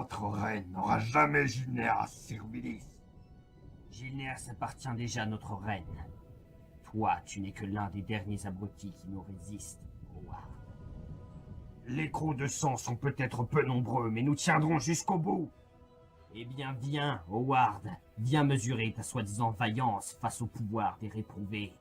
Votre reine n'aura jamais Gilnéas Servilis. Gilnéas appartient déjà à notre reine. Toi, tu n'es que l'un des derniers abrutis qui nous résistent, Howard. Les crocs de sang sont peut-être peu nombreux, mais nous tiendrons jusqu'au bout. Eh bien, viens, Howard. Viens mesurer ta soi-disant vaillance face au pouvoir des réprouvés.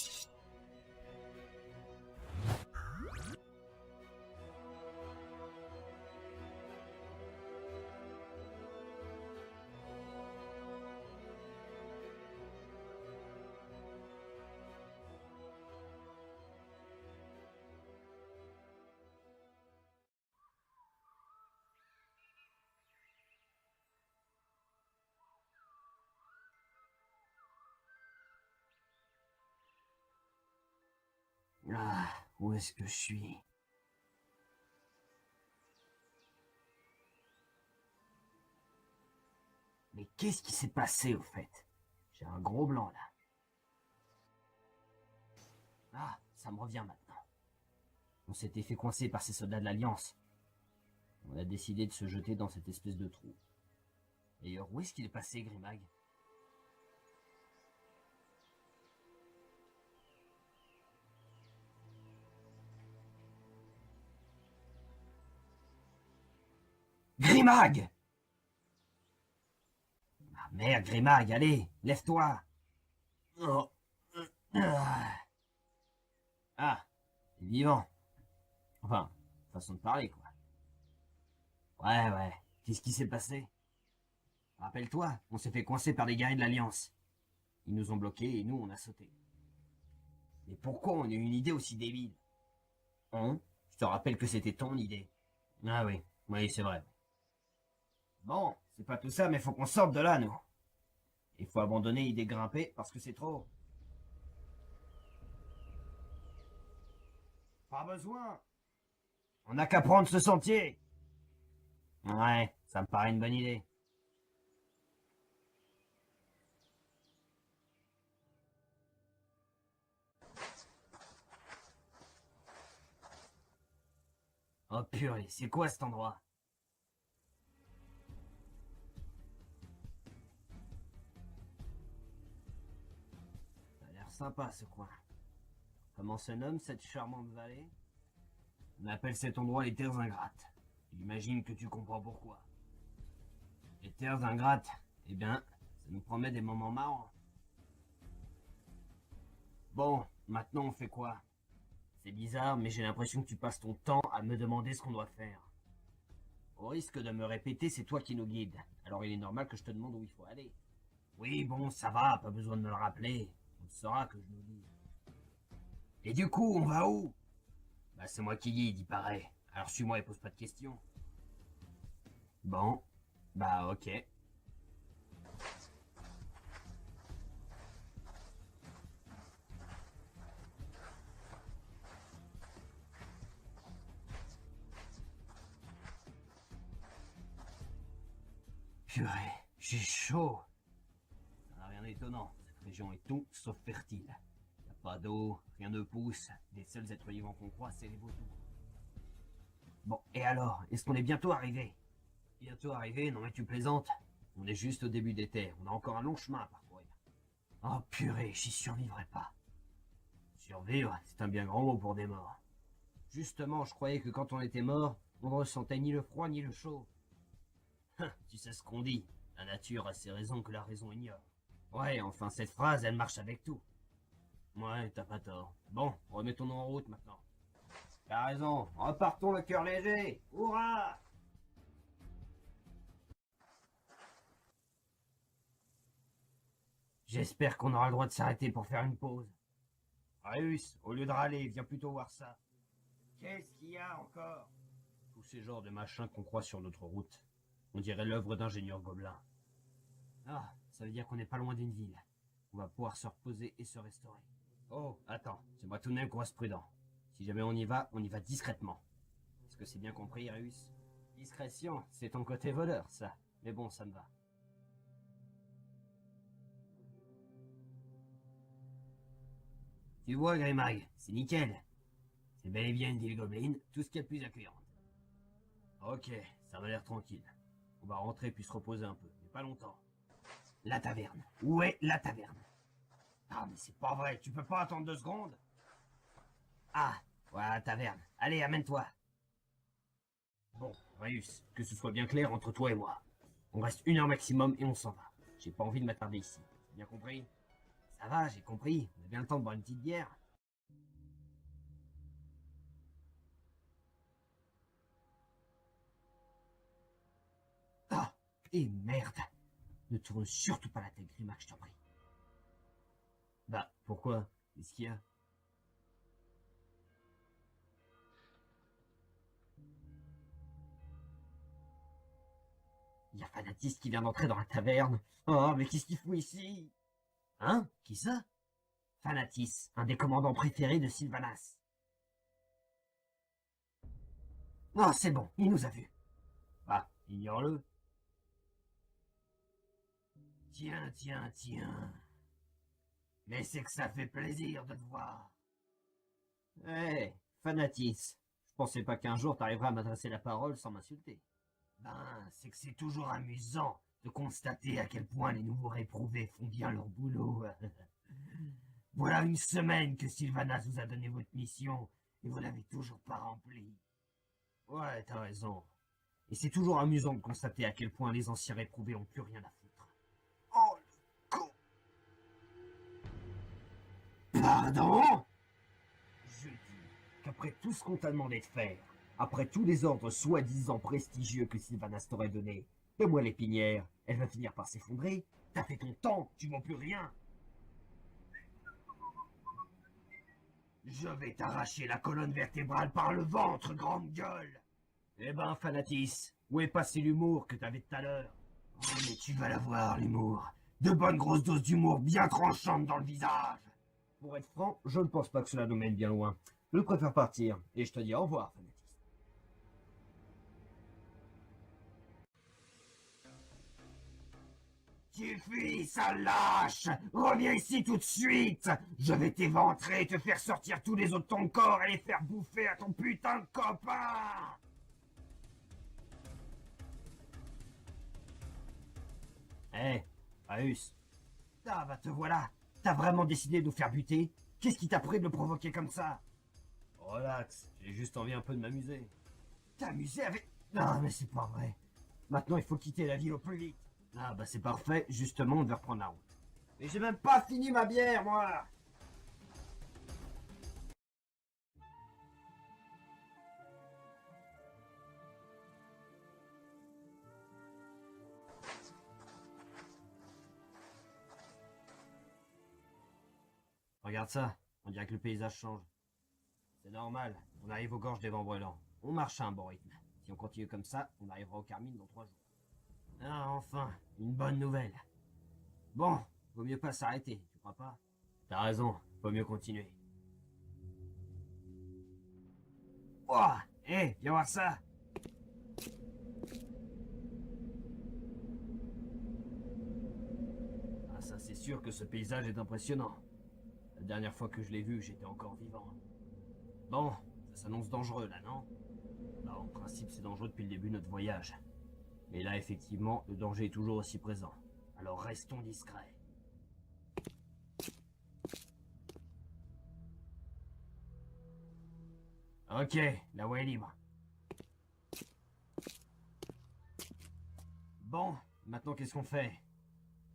Ah, où est-ce que je suis? Mais qu'est-ce qui s'est passé au fait? J'ai un gros blanc là. Ah, ça me revient maintenant. On s'était fait coincer par ces soldats de l'Alliance. On a décidé de se jeter dans cette espèce de trou. D'ailleurs, où est-ce qu'il est passé, Grimag? Grimag! Ah merde, Grimag, allez, lève-toi! Oh. Ah, t'es vivant. Enfin, façon de parler, quoi. Ouais, qu'est-ce qui s'est passé? Rappelle-toi, on s'est fait coincer par des guerriers de l'Alliance. Ils nous ont bloqués et nous, on a sauté. Mais pourquoi on a eu une idée aussi débile? Hein? Je te rappelle que c'était ton idée. Ah oui, c'est vrai. Bon, c'est pas tout ça, mais faut qu'on sorte de là, nous. Il faut abandonner l'idée de grimper parce que c'est trop. Pas besoin. On n'a qu'à prendre ce sentier. Ouais, ça me paraît une bonne idée. Oh purée, c'est quoi cet endroit? Ça a l'air sympa ce coin. Comment se nomme cette charmante vallée? On appelle cet endroit les terres ingrates. J'imagine que tu comprends pourquoi. Les terres ingrates, eh bien, ça nous promet des moments marrants. Bon, maintenant on fait quoi? C'est bizarre, mais j'ai l'impression que tu passes ton temps à me demander ce qu'on doit faire. Au risque de me répéter, c'est toi qui nous guides. Alors il est normal que je te demande où il faut aller. Oui, bon, ça va, pas besoin de me le rappeler. On saura que je nous guide. Et du coup, on va où? Bah c'est moi qui guide, il paraît. Alors suis-moi et pose pas de questions. Bon, bah ok. Purée, j'ai chaud. Ça n'a rien d'étonnant. Cette région est tout sauf fertile. Y a pas d'eau, rien ne pousse. Les seuls êtres vivants qu'on croit, c'est les vautours. Bon, et alors, est-ce qu'on est bientôt arrivé? Bientôt arrivé? Non mais tu plaisantes. On est juste au début des terres. On a encore un long chemin à parcourir. Oh purée, j'y survivrai pas. Survivre, c'est un bien grand mot pour des morts. Justement, je croyais que quand on était mort, on ne ressentait ni le froid ni le chaud. Tu sais ce qu'on dit. La nature a ses raisons que la raison ignore. Ouais, enfin, cette phrase, elle marche avec tout. Ouais, t'as pas tort. Bon, remettons-nous en route maintenant. T'as raison, repartons le cœur léger. Hurrah! J'espère qu'on aura le droit de s'arrêter pour faire une pause. Raeus, au lieu de râler, viens plutôt voir ça. Qu'est-ce qu'il y a encore? Tous ces genres de machins qu'on croit sur notre route. On dirait l'œuvre d'ingénieurs gobelins. Ah, ça veut dire qu'on n'est pas loin d'une ville. On va pouvoir se reposer et se restaurer. Oh, attends, c'est moi tout de même qu'on reste prudent. Si jamais on y va discrètement. Est-ce que c'est bien compris, Raeus? Discrétion, c'est ton côté voleur, ça. Mais bon, ça me va. Tu vois, Grimag, c'est nickel. C'est bel et bien une ville gobeline, tout ce qu'il y a de plus accueillante. Ok, ça m'a l'air tranquille. On va rentrer puis se reposer un peu, mais pas longtemps. La taverne. Où est la taverne? Ah, mais c'est pas vrai, tu peux pas attendre 2 secondes? Ah, voilà la taverne. Allez, amène-toi. Bon, Raius, que ce soit bien clair entre toi et moi. On reste 1 heure maximum et on s'en va. J'ai pas envie de m'attarder ici. Bien compris? Ça va, j'ai compris. On a bien le temps de boire une petite bière. Ah, et merde. Ne tourne surtout pas la tête, Grimac, je t'en prie. Bah, pourquoi? Qu'est-ce qu'il y a? Il y a Fanatis qui vient d'entrer dans la taverne. Oh, mais qu'est-ce qu'il fout ici? Hein? Qui ça? Fanatis, un des commandants préférés de Sylvanas. Oh, c'est bon, il nous a vus. Bah, ignore-le. Tiens, tiens, tiens. Mais c'est que ça fait plaisir de te voir. Hé, Fanatis, je pensais pas qu'un jour t'arriverais à m'adresser la parole sans m'insulter. Ben, c'est que c'est toujours amusant de constater à quel point les nouveaux réprouvés font bien leur boulot. Voilà 1 semaine que Sylvanas vous a donné votre mission et vous l'avez toujours pas remplie. Ouais, t'as raison. Et c'est toujours amusant de constater à quel point les anciens réprouvés ont plus rien à foutre. Oh, le con! Pardon? Je dis qu'après tout ce qu'on t'a demandé de faire, après tous les ordres soi-disant prestigieux que Sylvanas t'aurait donnés, fais-moi l'épinière, elle va finir par s'effondrer. T'as fait ton temps, tu vaux plus rien. Je vais t'arracher la colonne vertébrale par le ventre, grande gueule. Eh ben, Fanatis, où est passé l'humour que t'avais tout à l'heure? Oh, mais tu vas l'avoir, l'humour. De bonnes grosses doses d'humour bien tranchantes dans le visage. Pour être franc, je ne pense pas que cela nous mène bien loin. Je préfère partir, et je te dis au revoir, Fanatis. Tu fuis, sale lâche! Reviens ici tout de suite! Je vais t'éventrer, te faire sortir tous les os de ton corps et les faire bouffer à ton putain de copain! Hé, Aeus. Ah bah te voilà. T'as vraiment décidé de nous faire buter? Qu'est-ce qui t'a pris de le provoquer comme ça? Relax, j'ai juste envie un peu de m'amuser. T'amuser avec... Non mais c'est pas vrai. Maintenant il faut quitter la ville au plus vite. Ah bah c'est parfait, justement on devait reprendre la route. Mais j'ai même pas fini ma bière moi! Regarde ça, on dirait que le paysage change. C'est normal, on arrive aux gorges des vents brûlants. On marche à un bon rythme. Si on continue comme ça, on arrivera au Carmine dans 3 jours. Ah, enfin, une bonne nouvelle. Bon, vaut mieux pas s'arrêter, tu crois pas? T'as raison, vaut mieux continuer. Oh, hé, viens voir ça! Ah, ça c'est sûr que ce paysage est impressionnant. La dernière fois que je l'ai vu, j'étais encore vivant. Bon, ça s'annonce dangereux là, non? Bah, en principe, c'est dangereux depuis le début de notre voyage. Mais là, effectivement, le danger est toujours aussi présent. Alors restons discrets. Ok, la voie est libre. Bon, maintenant qu'est-ce qu'on fait?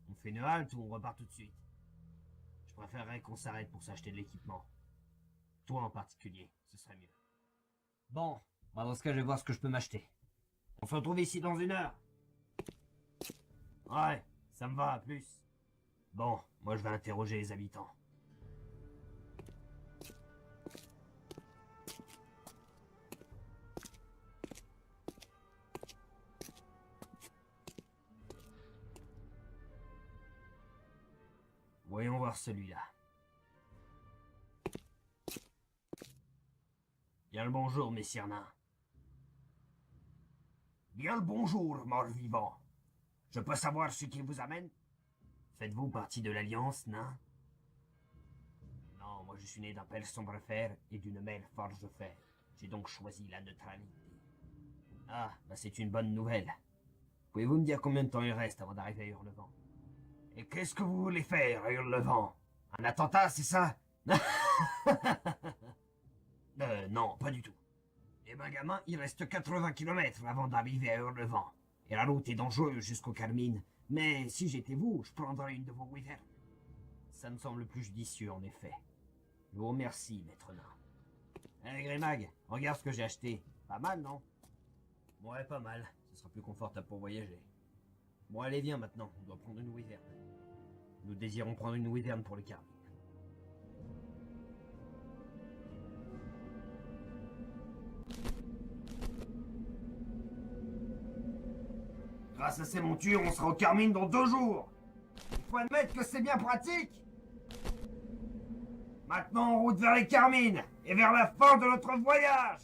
On fait une halte ou on repart tout de suite? Je préférerais qu'on s'arrête pour s'acheter de l'équipement. Toi en particulier, ce serait mieux. Bon, bah dans ce cas, je vais voir ce que je peux m'acheter. On se retrouve ici dans 1 heure. Ouais, ça me va, à plus. Bon, moi je vais interroger les habitants. Voyons voir celui-là. Bien le bonjour, messire nain. Bien le bonjour, mort-vivant. Je peux savoir ce qui vous amène? Faites-vous partie de l'Alliance, nain? Non, moi je suis né d'un père sombre-fer et d'une mère forge-fer. J'ai donc choisi la neutralité. Ah, bah c'est une bonne nouvelle. Pouvez-vous me dire combien de temps il reste avant d'arriver à Hurlevent? Et qu'est-ce que vous voulez faire à Hurlevent? Un attentat, c'est ça? Non, pas du tout. Eh ben, gamin, il reste 80 km avant d'arriver à Hurlevent. Et la route est dangereuse jusqu'au Carmine. Mais si j'étais vous, je prendrais une de vos wyvernes. Ça me semble plus judicieux, en effet. Je vous remercie, maître nain. Allez, Grimag, regarde ce que j'ai acheté. Pas mal, non? Ouais, pas mal. Ce sera plus confortable pour voyager. Bon, allez, viens maintenant. On doit prendre une wyverne. Nous désirons prendre une wyverne pour le Carmine. Grâce à ces montures, on sera au Carmine dans 2 jours. Il faut admettre que c'est bien pratique. Maintenant, en route vers les Carmines et vers la fin de notre voyage.